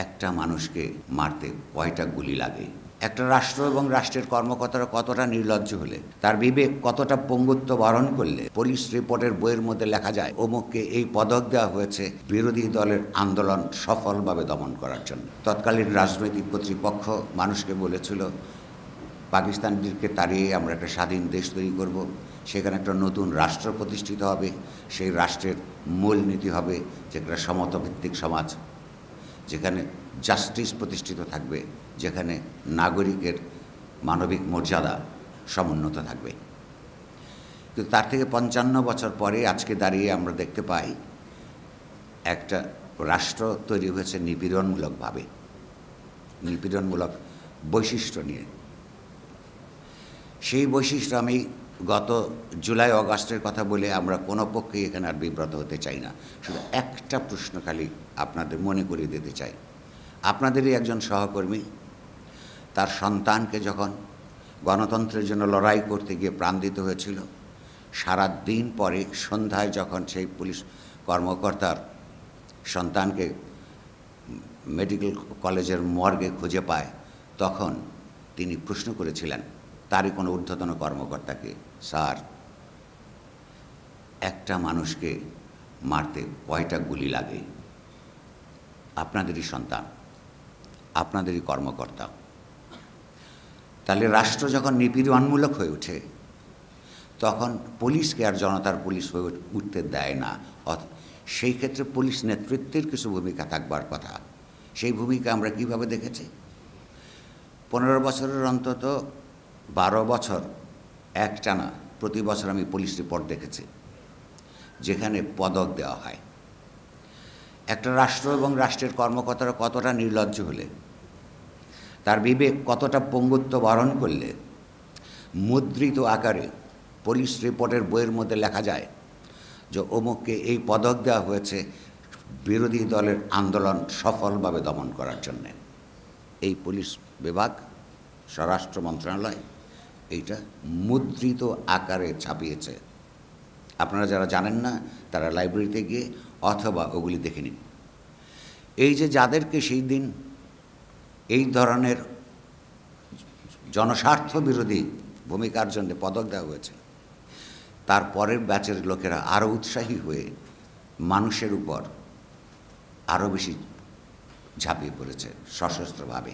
একটা মানুষকে মারতে কয়টা গুলি লাগে? একটা রাষ্ট্র এবং রাষ্ট্রের কর্মকর্তারা কতটা নির্লজ্জ হলে, তার বিবেক কতটা পঙ্গুত্ব বরণ করলে পুলিশ রিপোর্টের বইয়ের মধ্যে লেখা যায় অমুককে এই পদক দেওয়া হয়েছে বিরোধী দলের আন্দোলন সফলভাবে দমন করার জন্য। তৎকালীন রাজনৈতিক কর্তৃপক্ষ মানুষকে বলেছিল পাকিস্তানিদেরকে তাড়িয়ে আমরা একটা স্বাধীন দেশ তৈরি করব, সেখানে একটা নতুন রাষ্ট্র প্রতিষ্ঠিত হবে, সেই রাষ্ট্রের মূলনীতি হবে যে একটা সমতাভিত্তিক সমাজ, যেখানে জাস্টিস প্রতিষ্ঠিত থাকবে, যেখানে নাগরিকের মানবিক মর্যাদা সমুন্নত থাকবে। কিন্তু তার থেকে ৫৫ বছর পরে আজকে দাঁড়িয়ে আমরা দেখতে পাই একটা রাষ্ট্র তৈরি হয়েছে নিপীড়নমূলকভাবে, নিপীড়নমূলক বৈশিষ্ট্য নিয়ে। সেই বৈশিষ্ট্য আমি গত জুলাই অগাস্টের কথা বলে আমরা কোনো পক্ষেই এখানে আর বিব্রত হতে চাই না। শুধু একটা প্রশ্ন খালি আপনাদের মনে করিয়ে দিতে চাই। আপনাদেরই একজন সহকর্মী তার সন্তানকে যখন গণতন্ত্রের জন্য লড়াই করতে গিয়ে প্রাণ দিতে হয়েছিল, সারা দিন পরে সন্ধ্যায় যখন সেই পুলিশ কর্মকর্তার সন্তানকে মেডিকেল কলেজের মর্গে খুঁজে পায়, তখন তিনি প্রশ্ন করেছিলেন তারই কোনো ঊর্ধ্বতন কর্মকর্তাকে, স্যার, একটা মানুষকে মারতে কয়টা গুলি লাগে? আপনাদেরই সন্তান, আপনাদেরই কর্মকর্তা। তাহলে রাষ্ট্র যখন নিপীড়নমূলক হয়ে ওঠে তখন পুলিশকে আর জনতার পুলিশ হয়ে উঠতে দেয় না। সেই ক্ষেত্রে পুলিশ নেতৃত্বের কিছু ভূমিকা থাকবার কথা। সেই ভূমিকা আমরা কিভাবে দেখেছি? 15 বছরের অন্তত 12 বছর একটানা প্রতি বছর আমি পুলিশ রিপোর্ট দেখেছি যেখানে পদক দেওয়া হয়। একটা রাষ্ট্র এবং রাষ্ট্রের কর্মকর্তারা কতটা নির্লজ্জ হলে, তার বিবেক কতটা পঙ্গুত্ব বরণ করলে মুদ্রিত আকারে পুলিশ রিপোর্টের বইয়ের মধ্যে লেখা যায় যে অমুককে এই পদক দেওয়া হয়েছে বিরোধী দলের আন্দোলন সফলভাবে দমন করার জন্যে। এই পুলিশ বিভাগ, স্বরাষ্ট্র মন্ত্রণালয় এইটা মুদ্রিত আকারে ছাপিয়েছে। আপনারা যারা জানেন না তারা লাইব্রেরিতে গিয়ে অথবা ওগুলি দেখে নিন। এই যে যাদেরকে সেই দিন এই ধরনের জনস্বার্থ বিরোধী ভূমিকার জন্য পদক দেওয়া হয়েছে, তার পরের ব্যাচের লোকেরা আরও উৎসাহী হয়ে মানুষের উপর আরও বেশি ঝাঁপিয়ে পড়েছে সশস্ত্রভাবে।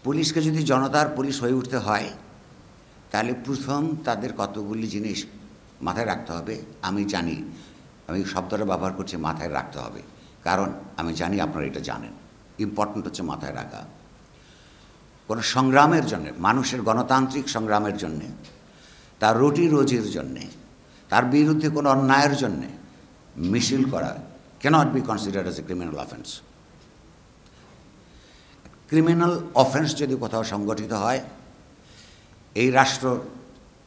পুলিশকে যদি জনতার পুলিশ হয়ে উঠতে হয় তাহলে প্রথম তাদের কতগুলি জিনিস মাথায় রাখতে হবে। আমি জানি, আমি শব্দটা ব্যবহার করছি মাথায় রাখতে হবে, কারণ আমি জানি আপনারা এটা জানেন। ইম্পর্ট্যান্ট হচ্ছে মাথায় রাখা। কোনো সংগ্রামের জন্যে, মানুষের গণতান্ত্রিক সংগ্রামের জন্যে, তার রুটি রোজির জন্যে, তার বিরুদ্ধে কোনো অন্যায়ের জন্যে মিছিল করা cannot be considered as a criminal offense. Criminal offence যদি কোথাও সংগঠিত হয়, এই রাষ্ট্র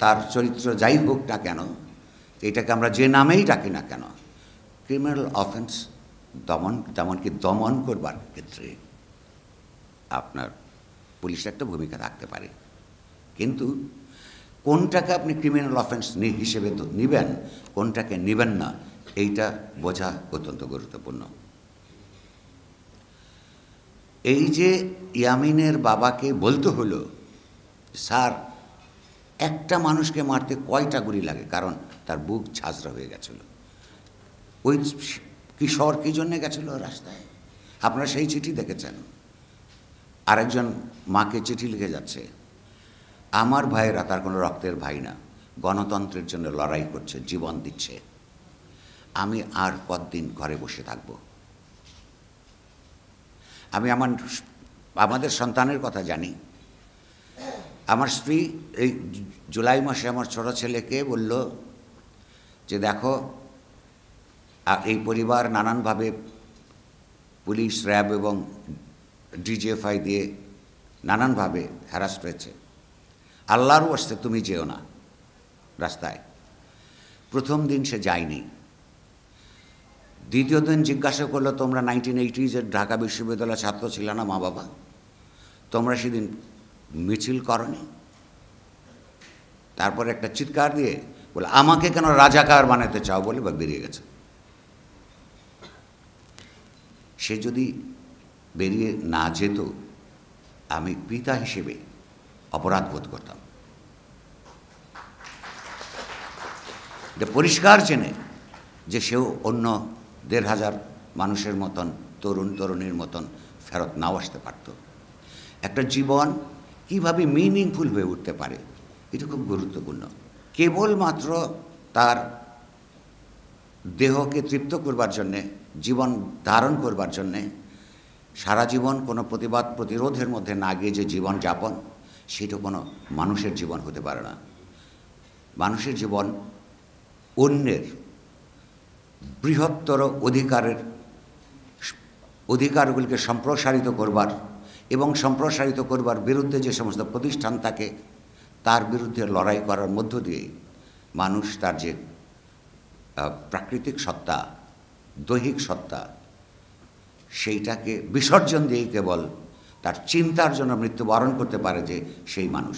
তার চরিত্র যাই হোক না কেন, এটাকে আমরা যে নামেই ডাকি না কেন, ক্রিমিনাল অফেন্স যেমনকি দমন করবার ক্ষেত্রে আপনার পুলিশের একটা ভূমিকা থাকতে পারে। কিন্তু কোনটাকে আপনি ক্রিমিনাল অফেন্স হিসেবে নেবেন, কোনটাকে নেবেন না, এইটা বোঝা অত্যন্ত গুরুত্বপূর্ণ। এই যে ইয়ামিনের বাবাকে বলতে হলো, স্যার, একটা মানুষকে মারতে কয়টা গুলি লাগে, কারণ তার বুক ঝাঁঝরা হয়ে গেছিল। ওই কিশোর কী জন্যে গেছিল রাস্তায়? আপনারা সেই চিঠি দেখেছেন। আরেকজন মাকে চিঠি লিখে যাচ্ছে, আমার ভাইয়েরা, তার কোনো রক্তের ভাই না, গণতন্ত্রের জন্য লড়াই করছে, জীবন দিচ্ছে, আমি আর কতদিন ঘরে বসে থাকব? আমি আমাদের সন্তানের কথা জানি। আমার স্ত্রী এই জুলাই মাসে আমার ছোট ছেলেকে বলল যে দেখো, এই পরিবার নানানভাবে পুলিশ, র্যাব এবং ডিজিএফআই দিয়ে নানানভাবে হ্যারাস হয়েছে, আল্লাহর ওয়াস্তে তুমি যেও না রাস্তায়। প্রথম দিন সে যায়নি। দ্বিতীয় দিন জিজ্ঞাসা করলো, তোমরা 1980s ঢাকা বিশ্ববিদ্যালয়ের ছাত্র ছিল না মা বাবা, তোমরা সেদিন মিছিল করনি? তারপরে একটা চিৎকার দিয়ে বলে, আমাকে কেন রাজাকার বানাতে চাও বলে বেরিয়ে গেছে। সে যদি বেরিয়ে না যেত, আমি পিতা হিসেবে অপরাধ বোধ করতাম। এটা পরিষ্কার জেনে যে সেও অন্য ১,৫০০ মানুষের মতন, তরুণ তরুণীর মতন ফেরত নাও আসতে পারত। একটা জীবন কীভাবে মিনিংফুল হয়ে উঠতে পারে, এটা খুব গুরুত্বপূর্ণ। কেবলমাত্র তার দেহকে তৃপ্ত করবার জন্যে, জীবন ধারণ করবার জন্যে সারা জীবন কোনো প্রতিবাদ প্রতিরোধের মধ্যে না গিয়ে যে জীবন যাপন, সেটা কোনো মানুষের জীবন হতে পারে না। মানুষের জীবন অন্যের বৃহত্তর অধিকারগুলিকে সম্প্রসারিত করবার এবং সম্প্রসারিত করবার বিরুদ্ধে যে সমস্ত প্রতিষ্ঠান থাকে, তার বিরুদ্ধে লড়াই করার মধ্য দিয়ে মানুষ তার যে প্রাকৃতিক সত্তা, দৈহিক সত্তা, সেইটাকে বিসর্জন দিয়েই কেবল তার চিন্তার জন্য মৃত্যুবরণ করতে পারে যে সেই মানুষ।